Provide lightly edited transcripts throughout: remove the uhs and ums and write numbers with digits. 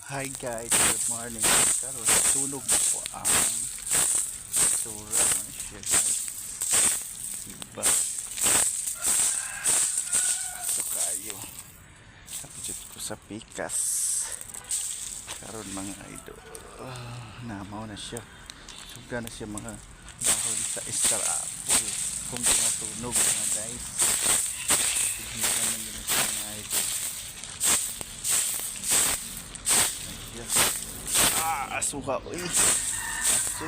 Hi guys, good morning. Karon sunog na po ang sura ng siya guys. Diba? So kayo. Kapitid ko sa pikas. Karon mga idol. Namaw na siya. Suga na siya mga dahon sa star apple. Kung di matunog mga guys. Hindi ka na nila siya mga idol. Asuha uy aso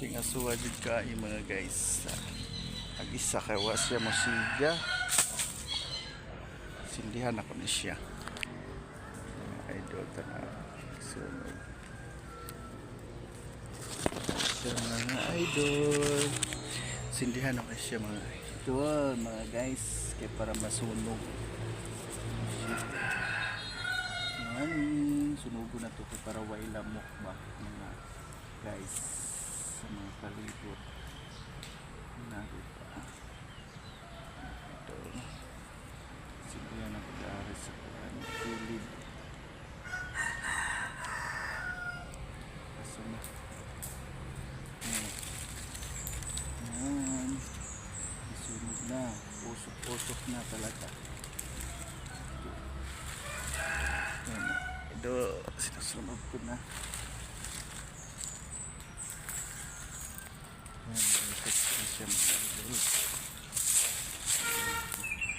ting asuha jud kay mga guys ang isa kay wa siya mosiga sindihan ako ni siya mga idol tana sunod siya mga idol sindihan ako siya mga idol mga guys kay para masunog sunugo na to para way lamok ba mga guys sa mga palibot narito ito sibuyan ako dari sa kilid kaso na yan isunog na usok-usok na talaga ito sinusunog ko na yan ikot ko siya magdadal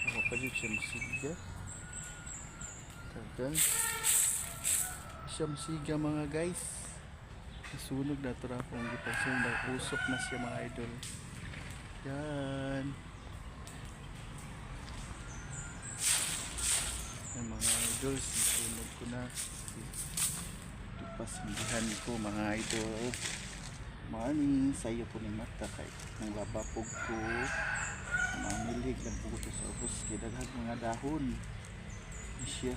ako pa dyan siya masiga tagal siya masiga mga guys nasunog na ito na kung ipasong usok na siya mga idol yan ang mga idols nasunog ko na pasindihan ko mga idol morning sayo po ni mata kay nang labapog ko mamilig lang po ko sa ubos kay daghang mga dahon siya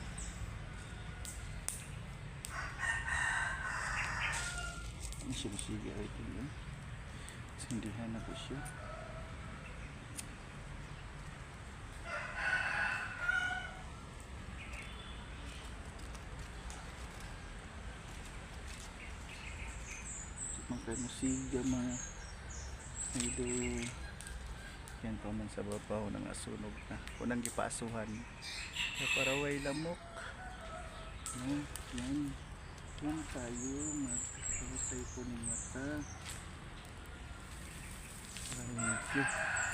ano siya masige ito yun sindihan na po siya magkamusiga mga idol yan pa man sa babaw ng asunog na unang gipasuhan para way lamok yan yan tayo magpapasay po ng mata thank you